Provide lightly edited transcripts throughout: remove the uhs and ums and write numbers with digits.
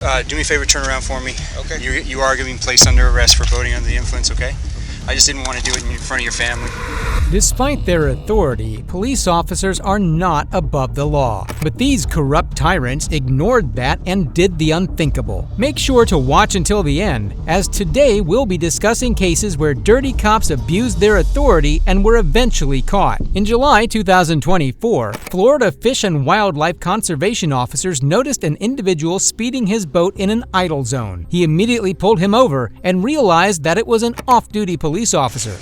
Do me a favor, turn around for me. Okay. You are being placed under arrest for boating under the influence, okay? I just didn't want to do it in front of your family. Despite their authority, police officers are not above the law. But these corrupt tyrants ignored that and did the unthinkable. Make sure to watch until the end, as today we'll be discussing cases where dirty cops abused their authority and were eventually caught. In July 2024, Florida Fish and Wildlife Conservation officers noticed an individual speeding his boat in an idle zone. He immediately pulled him over and realized that it was an off-duty police officer.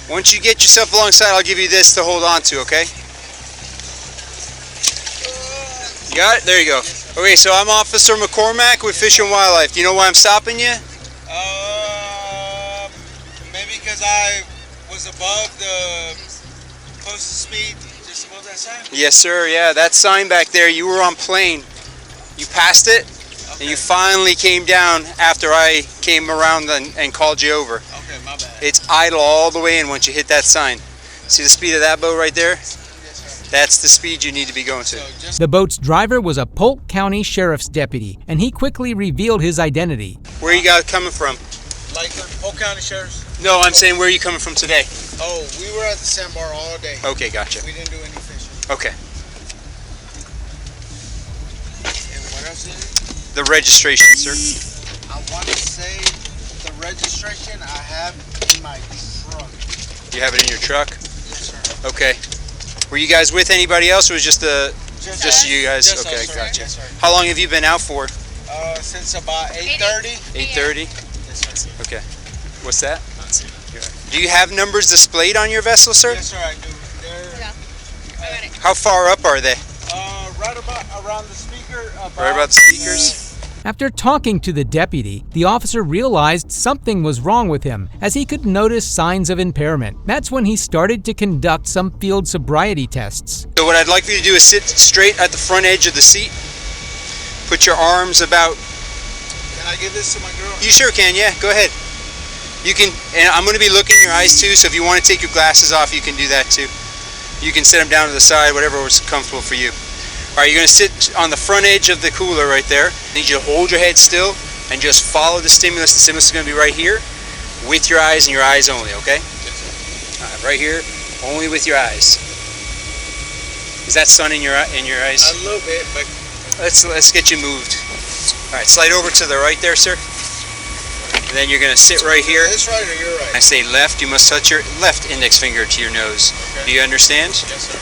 Once you get yourself alongside, I'll give you this to hold on to, okay? You got it? There you go. Okay, so I'm Officer McCormack with Fish and Wildlife. Do you know why I'm stopping you? Maybe because I was above the posted speed, just above that sign? Yes, sir. Yeah, that sign back there, you were on plane. You passed it, Okay. and you finally came down after I came around and called you over. Okay, my bad. It's idle all the way in once you hit that sign. See the speed of that boat right there? Yes, sir. That's the speed you need to be going to. So just The boat's driver was a Polk County Sheriff's deputy, and he quickly revealed his identity. Where you guys coming from? like Polk County Sheriff's. No, I'm saying where are you coming from today? Oh, we were at the sandbar all day. Okay, gotcha. We didn't do any fishing. Okay. And what else is it? The registration, sir. I want to say the registration I have in my truck. You have it in your truck? Yes, sir. Okay. Were you guys with anybody else, or was just just you guys? Just Okay, us, sir. gotcha. Yes, sir. How long have you been out for? Since about 8:30. 8:30? Yes, sir. Okay. What's that? Do you have numbers displayed on your vessel, sir? Yes, sir, I do. They're How far up are they? right about around the speaker. Right about the speakers? After talking to the deputy, the officer realized something was wrong with him, as he could notice signs of impairment. That's when he started to conduct some field sobriety tests. So what I'd like for you to do is sit straight at the front edge of the seat. Put your arms about... Can I give this to my girl? You sure can, yeah. Go ahead. You can, and I'm going to be looking in your eyes too, so if you want to take your glasses off, you can do that too. You can set them down to the side, whatever was comfortable for you. All right, you're going to sit on the front edge of the cooler right there. I need you to hold your head still and just follow the stimulus. The stimulus is going to be right here with your eyes and your eyes only, okay? All right, right here, only with your eyes. Is that sun in your eyes? A little bit, but Let's get you moved. All right, slide over to the right there, sir. And then you're going to sit right here. this right or your right? I say left, you must touch your left index finger to your nose. Okay. Do you understand? Yes, sir.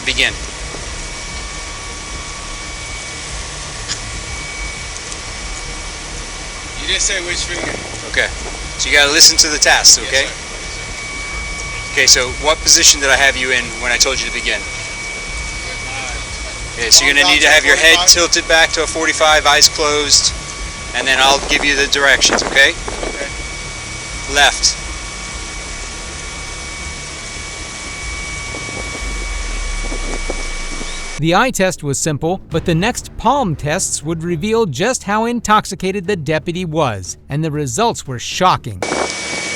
Begin. You didn't say which finger. Okay. So you got to listen to the task, okay? Yes, sir. Okay, so what position did I have you in when I told you to begin? Okay, so you're going to need to have your head tilted back to a 45, eyes closed, and then I'll give you the directions, okay? Okay. Left. The eye test was simple, but the next palm tests would reveal just how intoxicated the deputy was, and the results were shocking.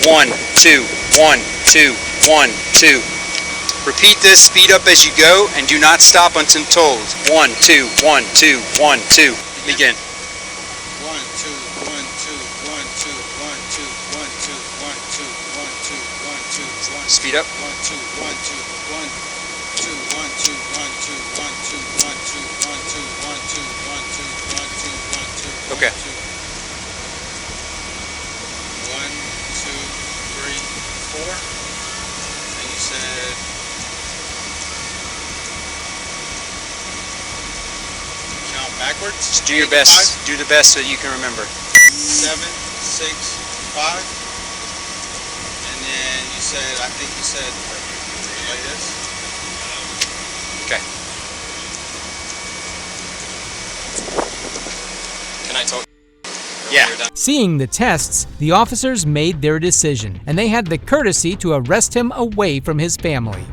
1, 2, 1, 2, 1, 2. Repeat this, speed up as you go, and do not stop until told. 1, 2, 1, 2, 1, 2. Begin. 1, 2, 1, 2, 1, 2, 1, 2, 1, 2, 1, 2, 1, 2, 1, 2, 1, 2. Speed up. 1, 2, 1, 2, 1, 2, 1, 2, 1, 2, 1, 2, 1, 2, 1, 2, 1, 2, 1, 2, 1, 2, 1, 2. Okay. 1, 2, 3, 4. And you said count backwards. Just do your best. Do the best so you can remember. 7, 6, 5. And then you said, I think you said like this. Okay. Can I talk? Yeah. Seeing the tests, the officers made their decision, and they had the courtesy to arrest him away from his family.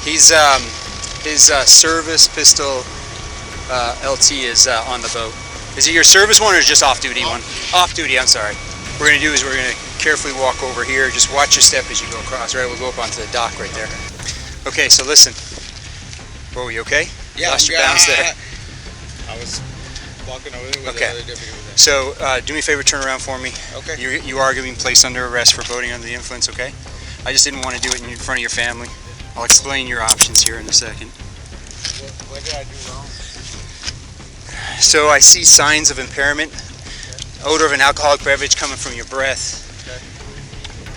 He's his service pistol LT is on the boat. Is it your service one or just off-duty one? Off-duty, I'm sorry. What we're going to do is we're going to carefully walk over here. Just watch your step as you go across, right? We'll go up onto the dock right there. Okay, so listen. Whoa, you okay? Yeah, Lost your balance there. I was. walking over there with Okay. the other deputy over there. So do me a favor, turn around for me. Okay. You are being placed under arrest for boating under the influence, okay? I just didn't want to do it in front of your family. I'll explain your options here in a second. What did I do wrong? So I see signs of impairment, odor of an alcoholic beverage coming from your breath. Okay.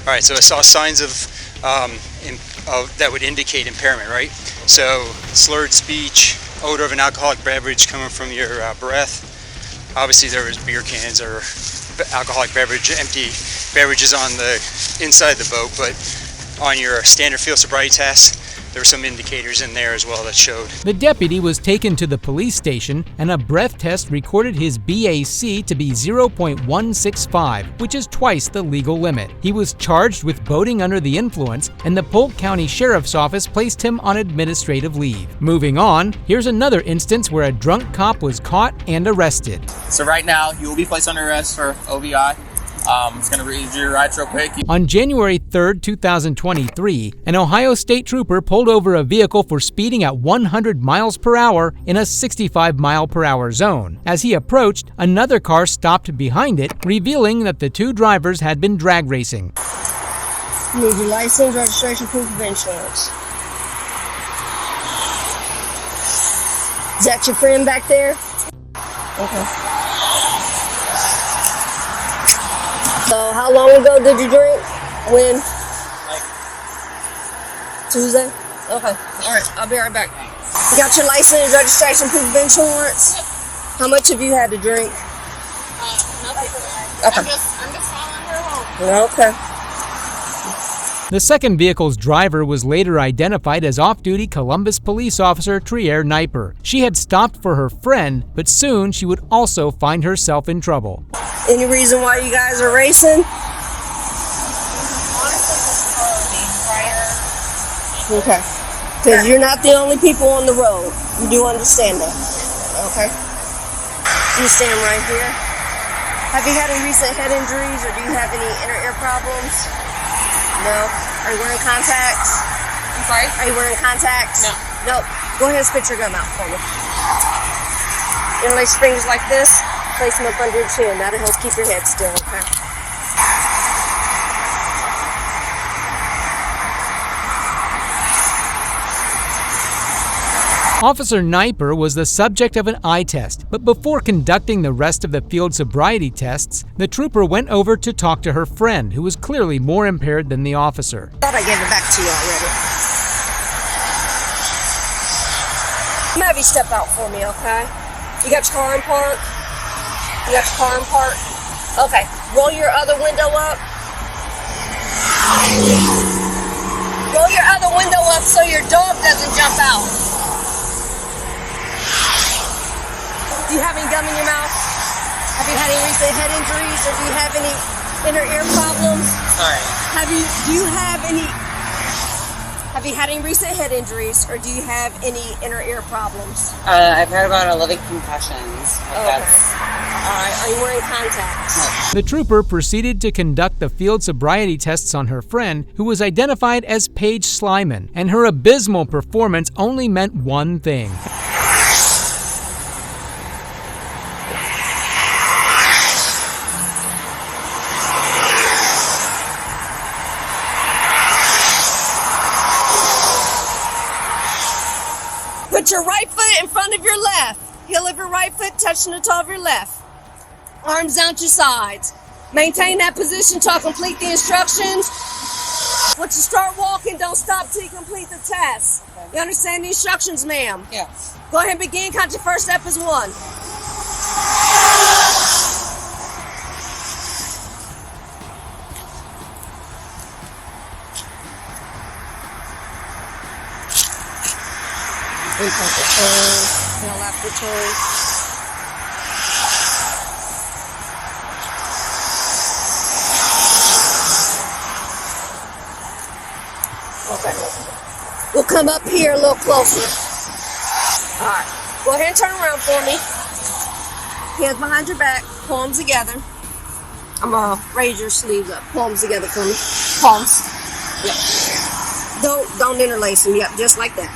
All right, so I saw signs of that would indicate impairment, right? So slurred speech, odor of an alcoholic beverage coming from your breath. Obviously there was beer cans or alcoholic beverage, empty beverages on the inside of the boat, but on your standard field sobriety test, there were some indicators in there as well that showed. The deputy was taken to the police station, and a breath test recorded his BAC to be 0.165, which is twice the legal limit. He was charged with boating under the influence, and the Polk County Sheriff's Office placed him on administrative leave. Moving on, here's another instance where a drunk cop was caught and arrested. So right now, you will be placed under arrest for OVI. It's going to read your rights real quick. On January 3, 2023, an Ohio State trooper pulled over a vehicle for speeding at 100 miles per hour in a 65 mile per hour zone. As he approached, another car stopped behind it, revealing that the two drivers had been drag racing. You need your license, registration, proof of insurance. Is that your friend back there? Okay. So, how long ago did you drink? When? Tuesday? Okay. Alright, I'll be right back. You got your license, registration, proof of insurance? How much have you had to drink? Nothing. Okay. I'm just following her home. Okay. The second vehicle's driver was later identified as off-duty Columbus police officer Trier Kniper. She had stopped for her friend, but soon she would also find herself in trouble. Any reason why you guys are racing? Okay. Because you're not the only people on the road. You do understand that. Okay. You stand right here. Have you had any recent head injuries or do you have any inner ear problems? No. Are you wearing contacts? I'm sorry? Are you wearing contacts? No. Nope. Go ahead and spit your gum out for me. Interlace your fingers like this. Place them up under your chin. That'll help keep your head still, okay? Officer Kniper was the subject of an eye test, but before conducting the rest of the field sobriety tests, the trooper went over to talk to her friend, who was clearly more impaired than the officer. Thought I gave it back to you already. I'm gonna have you step out for me, okay? You got your car in park? You got your car in park? Okay. Roll your other window up. Roll your other window up so your dog doesn't jump out. Do you have any gum in your mouth? Have you had any recent head injuries or do you have any inner ear problems? Sorry. Have you had any recent head injuries or do you have any inner ear problems? I've had about 11 concussions. Okay. Alright, are you wearing contacts? The trooper proceeded to conduct the field sobriety tests on her friend, who was identified as Paige Slyman, and her abysmal performance only meant one thing. Put your right foot in front of your left. Heel of your right foot touching the toe of your left. Arms down to your sides. Maintain that position till I complete the instructions. Once you start walking, don't stop till you complete the test. You understand the instructions, ma'am? Yes. Go ahead and begin. Count your first step as 1. Impact the turn, tail after turn. Okay. We'll come up here a little closer. Alright. Go ahead and turn around for me. Hands behind your back, palms together. I'm gonna raise your sleeves up. Palms together for me. Palms. Yep. Don't interlace them. Yep, just like that.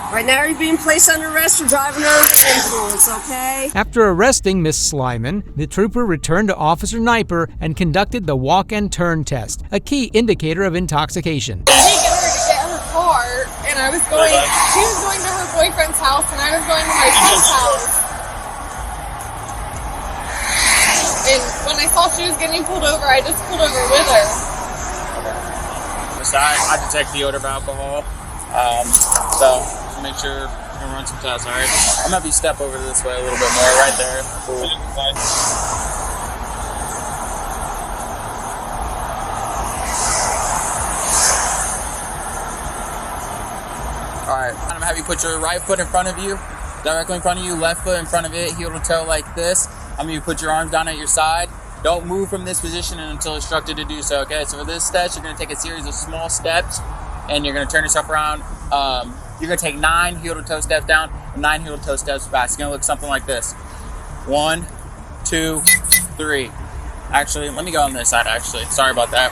Right now you're being placed under arrest for driving under the influence, okay? After arresting Miss Slyman, the trooper returned to Officer Kniper and conducted the walk and turn test, a key indicator of intoxication. Taking her to get her car, and she was going to her boyfriend's house, and I was going to my friend's house. And when I saw she was getting pulled over, I just pulled over with her. I detect the odor of alcohol. So make sure you're gonna run some tests, alright? I'm gonna have you step over this way a little bit more, right there. Cool. Alright, I'm gonna have you put your right foot in front of you, directly in front of you, left foot in front of it, heel to toe like this. I'm gonna put your arms down at your side. Don't move from this position until instructed to do so, okay? So for this test, you're gonna take a series of small steps and you're gonna turn yourself around. You're gonna take 9 heel-to-toe steps down and 9 heel-to-toe steps back. It's gonna look something like this. 1, 2, 3. Actually, let me go on this side, actually. Sorry about that.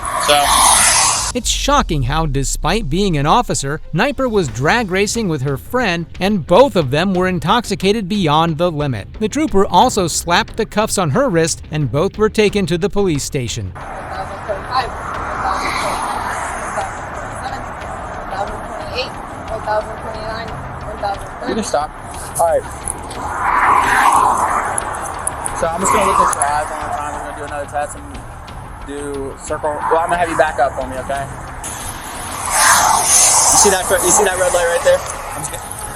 It's shocking how, despite being an officer, Kniper was drag racing with her friend, and both of them were intoxicated beyond the limit. The trooper also slapped the cuffs on her wrist, and both were taken to the police station. 1,035, 1,027, 1,028, 1,029, 1,030. You can stop. Alright. So I'm just gonna look at your eyes one more time. We're gonna do another test and do circle. Well, I'm gonna have you back up for me, okay? You see that red light right there?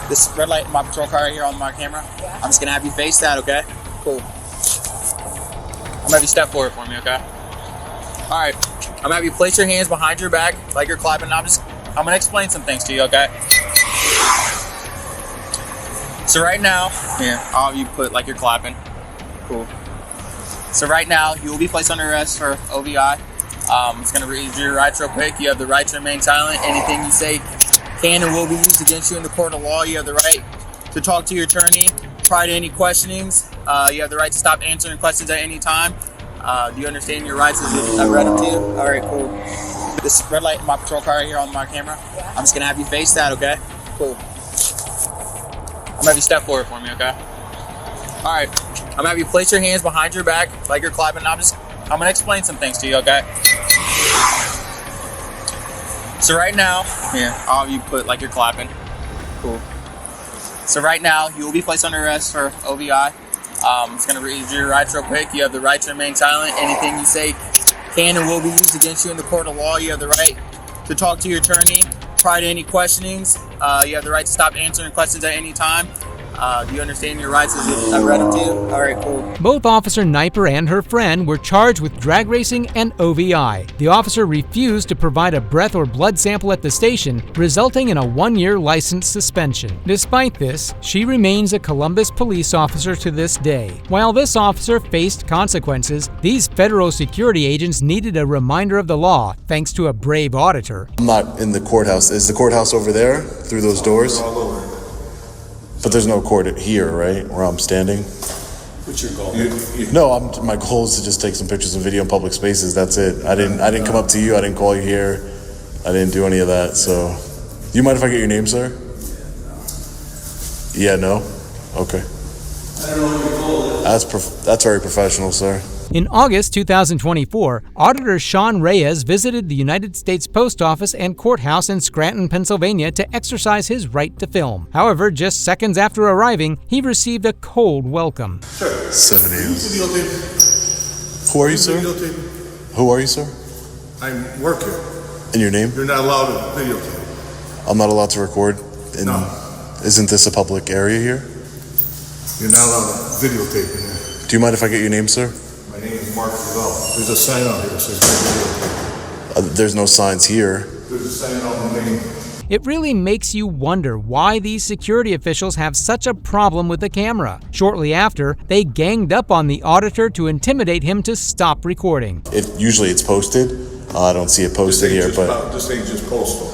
This red light in my patrol car right here on my camera? Yeah. I'm just gonna have you face that, okay? Cool. I'm gonna have you step forward for me, okay? Alright. I'm gonna have you place your hands behind your back like you're clapping. I'm gonna explain some things to you, okay? So right now, here, I'll have you put like you're clapping. Cool. So right now, you will be placed under arrest for OVI. It's going to read your rights real quick. You have the right to remain silent. Anything you say can and will be used against you in the court of law. You have the right to talk to your attorney prior to any questionings. You have the right to stop answering questions at any time. Do you understand your rights as I've read them to you? All right, cool. This red light in my patrol car right here on my camera. Yeah. I'm just going to have you face that, okay? Cool. I'm going to have you step forward for me, okay? All right. I'm gonna have you place your hands behind your back like you're clapping. I'm gonna explain some things to you, okay? So right now, here, I'll have you put like you're clapping. Cool. So right now, you will be placed under arrest for OVI. It's gonna read your rights real quick. You have the right to remain silent. Anything you say can and will be used against you in the court of law. You have the right to talk to your attorney prior to any questionings. You have the right to stop answering questions at any time. Do you understand your rights as I've read them to you? All right, cool. Both Officer Kniper and her friend were charged with drag racing and OVI. The officer refused to provide a breath or blood sample at the station, resulting in a 1-year license suspension. Despite this, she remains a Columbus police officer to this day. While this officer faced consequences, these federal security agents needed a reminder of the law, thanks to a brave auditor. I'm not in the courthouse. Is the courthouse over there, through those doors? But there's no court here, right, where I'm standing? What's your goal? No, my goal is to just take some pictures and video in public spaces. That's it. I didn't come up to you. I didn't call you here. I didn't do any of that. So, do you mind if I get your name, sir? Yeah, no? Okay. I don't know what your goal is. That's very professional, sir. In August 2024, Auditor Sean Reyes visited the United States Post Office and courthouse in Scranton, Pennsylvania to exercise his right to film. However, just seconds after arriving, he received a cold welcome. Sure. 7 a.m. Videotape. Who are you, sir? Videotape. Who are you, sir? I work here. And your name? You're not allowed to videotape. I'm not allowed to record? No. Isn't this a public area here? You're not allowed to videotape in here. Do you mind if I get your name, sir? My name is Mark Fidel. There's a sign out here that says videotape. There's no signs here. There's a sign out the name. It really makes you wonder why these security officials have such a problem with the camera. Shortly after, they ganged up on the auditor to intimidate him to stop recording. Usually it's posted. I don't see it posted here, but... This ain't just postal.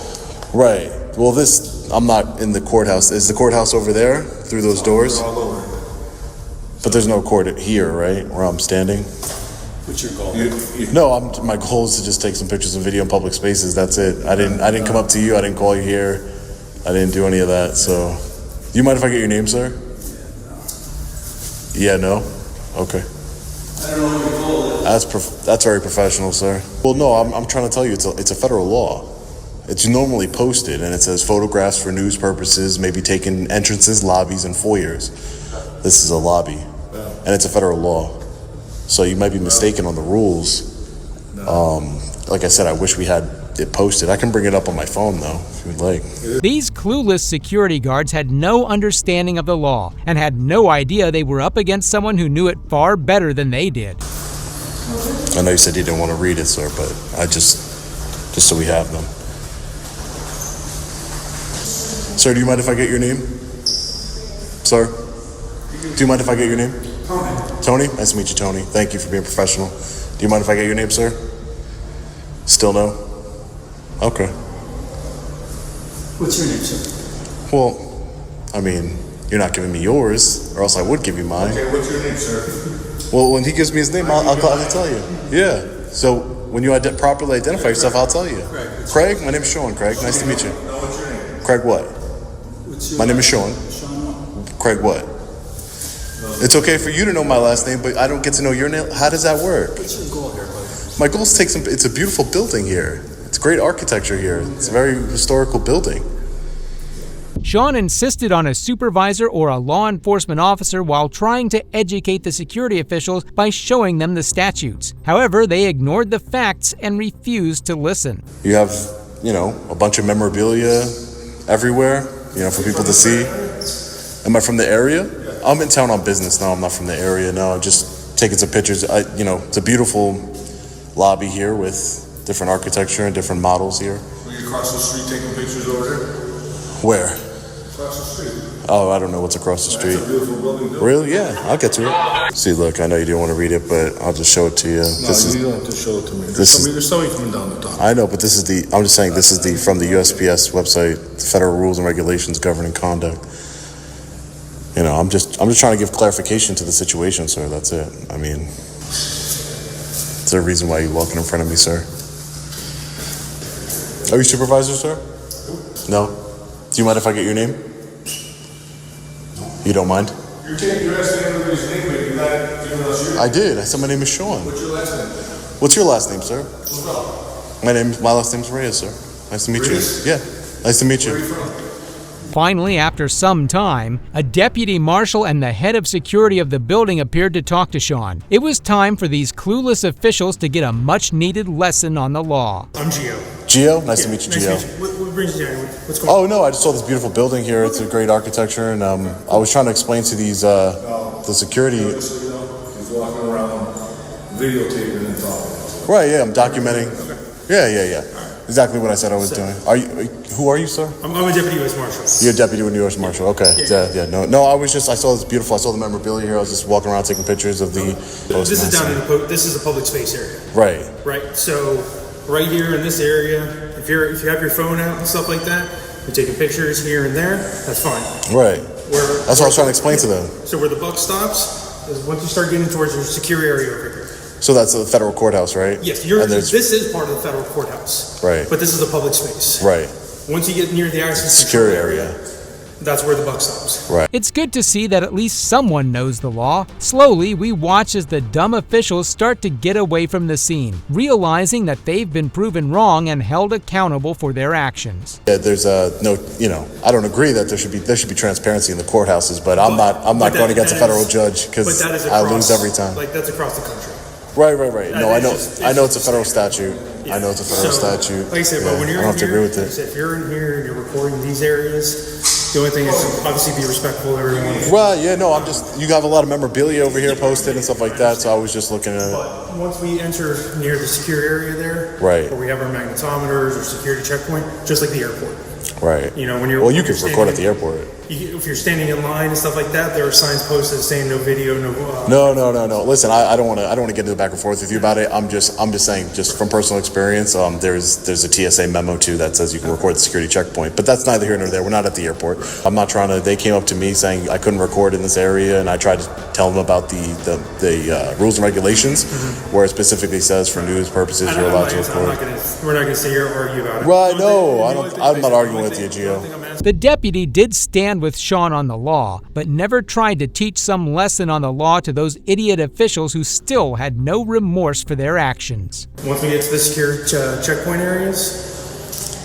Right. Well, I'm not in the courthouse. Is the courthouse over there, through those doors? They're all over. But there's no court here, right, where I'm standing? What's your goal? No, my goal is to just take some pictures and video in public spaces. That's it. I didn't come up to you. I didn't call you here. I didn't do any of that. So, do you mind if I get your name, sir? Yeah, no? Okay. I don't know what you call it. That's very professional, sir. Well, no, I'm trying to tell you, it's a federal law. It's normally posted, and it says photographs for news purposes may be taken entrances, lobbies, and foyers. This is a lobby, and it's a federal law. So you might be mistaken on the rules. Like I said, I wish we had it posted. I can bring it up on my phone, though, if you'd like. These clueless security guards had no understanding of the law and had no idea they were up against someone who knew it far better than they did. I know you said you didn't want to read it, sir, but I just so we have them. Sir, do you mind if I get your name? Sir? Do you mind if I get your name? Tony. Tony? Nice to meet you, Tony. Thank you for being professional. Do you mind if I get your name, sir? Still no? Okay. What's your name, sir? Well, I mean, you're not giving me yours, or else I would give you mine. Okay, what's your name, sir? Well, when he gives me his name, I'll gladly tell you. Yeah. So when you properly identify yourself, I'll tell you. Craig? My name's Sean, Craig. Nice to meet you. No, what's your name? Craig what? My name is Sean. Craig what? It's okay for you to know my last name, but I don't get to know your name. How does that work? What's your goal here, buddy? My goal is to take some. It's a beautiful building here. It's great architecture here. It's a very historical building. Sean insisted on a supervisor or a law enforcement officer while trying to educate the security officials by showing them the statutes. However, they ignored the facts and refused to listen. You have, a bunch of memorabilia everywhere, for people to see. Am I from the area? I'm in town on business. No, I'm not from the area. No, I'm just taking some pictures. It's a beautiful lobby here with different architecture and different models here. Were you across the street taking pictures over there? Where? Across the street. Oh, I don't know what's across the street. That's a beautiful building. Really? Yeah, I'll get to it. See, look, I know you didn't want to read it, but I'll just show it to you. You don't have to show it to me. There's somebody coming down the top. I know, but I'm just saying this is from the USPS website, the Federal Rules and Regulations Governing Conduct. I'm just trying to give clarification to the situation, sir. That's it. I mean, is there a reason why you're walking in front of me, sir? Are you supervisor, sir? No? Do you mind if I get your name? You don't mind? You're asking everybody's name, but you're not giving us yours. I did. I said my name is Sean. What's your last name? What's your last name, sir? What's up? My last name's Reyes, sir. Nice to meet Reyes? you. Yeah. Nice to meet Where are you. you from? Finally, after some time, a deputy marshal and the head of security of the building appeared to talk to Sean. It was time for these clueless officials to get a much-needed lesson on the law. I'm Gio. Gio? Nice to meet you, Nice Gio. to meet you. What brings you here? What's going on? Oh, no, I just saw this beautiful building here. It's a great architecture, and I was trying to explain to these, the security. Just so you know, he's walking around videotaping and talking. Right, yeah, I'm documenting. Yeah. Exactly what I said I was doing. Who are you, sir? I'm a deputy U.S. Marshal. You're a deputy with New York Marshal. Okay. Yeah. No. I saw this beautiful. I saw the memorabilia here. I was just walking around taking pictures of the. This is down in this is a public space area. Right. Right. So, right here in this area, if you have your phone out and stuff like that, you're taking pictures here and there. That's fine. Right. That's what I was trying to explain to them. So where the buck stops is once you start getting towards your secure area over here. So that's the federal courthouse, right? Yes. This is part of the federal courthouse. Right. But this is a public space. Right. Once you get near the actual Secure area. that's where the buck stops. Right. It's good to see that at least someone knows the law. Slowly, we watch as the dumb officials start to get away from the scene, realizing that they've been proven wrong and held accountable for their actions. Yeah, there's no, I don't agree that there should be transparency in the courthouses, but I'm not going against a federal judge because I lose every time. Like that's across the country. Right. No, I know it's a federal statute. Yeah. I know it's a federal statute. Like I said, but when you're I don't have to in agree here, with it. if you're in here and you're recording these areas, the only thing is to obviously be respectful of everyone. Right, yeah, no, you have a lot of memorabilia over here posted and stuff like that, so I was just looking at it. But once we enter near the secure area there, Right. where we have our magnetometers or security checkpoint, just like the airport. Right. When you're Well, you can record at the airport. If you're standing in line and stuff like that, there are signs posted saying no video, no. No. Listen, I don't want to get into the back and forth with you about it. I'm just saying, just from personal experience, there's a TSA memo too that says you can record the security checkpoint, but that's neither here nor there. We're not at the airport. I'm not trying to. They came up to me saying I couldn't record in this area, and I tried to tell them about the rules and regulations, where it specifically says for news purposes you're allowed to record. We're not going to sit here and argue about it. Right? No, I'm not arguing with you, Gio. The only thing I'm courthouse. The deputy did stand with Sean on the law, but never tried to teach some lesson on the law to those idiot officials who still had no remorse for their actions. Once we get to the secure checkpoint areas,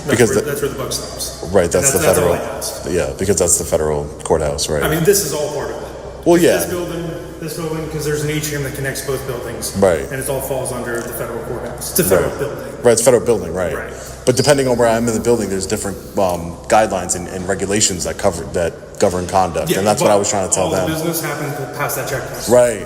that's where the buck stops. Right, that's the all federal. I ask. Yeah, because that's the federal courthouse, right? I mean, this is all part of it. Well, yeah. This building, because there's an atrium that connects both buildings. Right. And it all falls under the federal courthouse. It's a federal building. Right, it's federal building, right. Right. But depending on where I'm in the building, there's different guidelines and regulations that govern conduct, and that's what I was trying to tell them. All the business happens past that checkpoint. Right.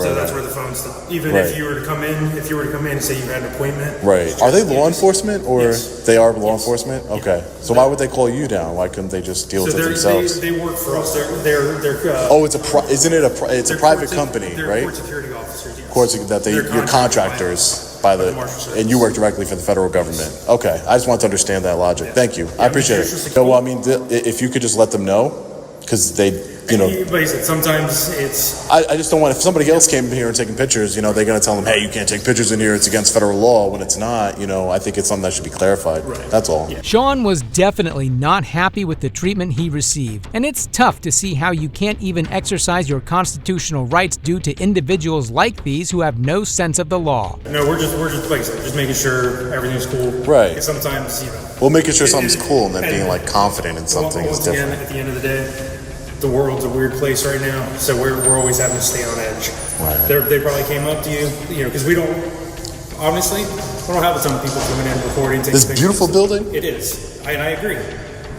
So that's where the phones stop. Even if you were to come in, and say you had an appointment. Right. Are they law enforcement or they are law enforcement? Okay. So why would they call you down? Why couldn't they just deal with it themselves? They work for us. They're it's a private company, they're right? court security officers. Yes. You're contractors and you work directly for the federal government. Okay, I just want to understand that logic. Thank you. I appreciate it. Well, I mean, if you could just let them know, because they, But he said sometimes it's. I just don't want, if somebody else came in here and taking pictures, they're going to tell them, hey, you can't take pictures in here, it's against federal law, when it's not. I think it's something that should be clarified. Right. That's all. Yeah. Sean was definitely not happy with the treatment he received, and it's tough to see how you can't even exercise your constitutional rights due to individuals like these who have no sense of the law. No, we're just like I said, just making sure everything's cool. Right. Because sometimes, Well, making sure something's cool and then being confident in something is different. At the end of the day, the world's a weird place right now, so we're always having to stay on edge. Right. They probably came up to you, because we don't have a ton of people coming in, recording, taking This pictures. beautiful building? It is, and I agree.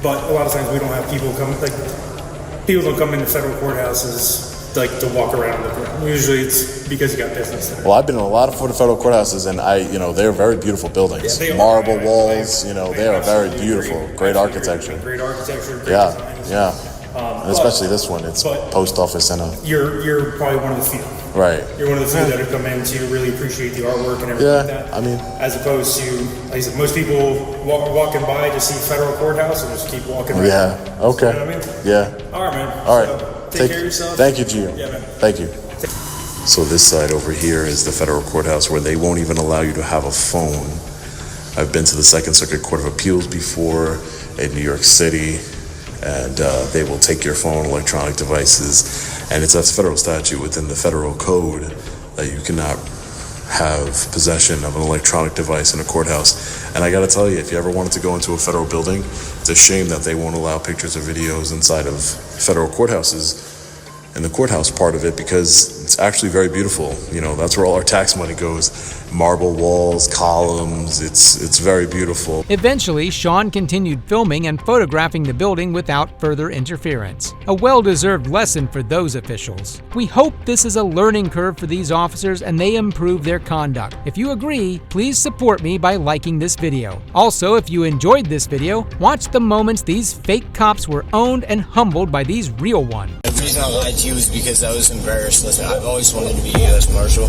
But a lot of times we don't have people come, people don't come into federal courthouses to walk around. Usually it's because you got business there. Well, I've been in a lot of federal courthouses, and they're very beautiful buildings. Yeah, Marble walls, they are very beautiful. Great architecture. Great architecture. Great Yeah, designs. yeah. And especially this one, it's post office and You're probably one of the few. right. You're one of the few that have come in to really appreciate the artwork and everything like that. I mean, as opposed to, like I said, most people walking by to see federal courthouse and just keep walking right. yeah, okay. You know what I mean? Yeah. All right, man. All right. So, take care of yourself. Thank you, Gio. Yeah, man. Thank you. So this side over here is the federal courthouse, where they won't even allow you to have a phone. I've been to the Second Circuit Court of Appeals before in New York City, and they will take your phone, electronic devices, and it's a federal statute within the federal code that you cannot have possession of an electronic device in a courthouse. And I gotta tell you, if you ever wanted to go into a federal building, it's a shame that they won't allow pictures or videos inside of federal courthouses in the courthouse part of it, because it's actually very beautiful. That's where all our tax money goes. Marble walls, columns, it's very beautiful. Eventually, Sean continued filming and photographing the building without further interference. A well-deserved lesson for those officials. We hope this is a learning curve for these officers and they improve their conduct. If you agree, please support me by liking this video. Also, if you enjoyed this video, watch the moments these fake cops were owned and humbled by these real ones. The reason I lied to you was because I was embarrassed. Listen, I've always wanted to be a U.S. Marshal.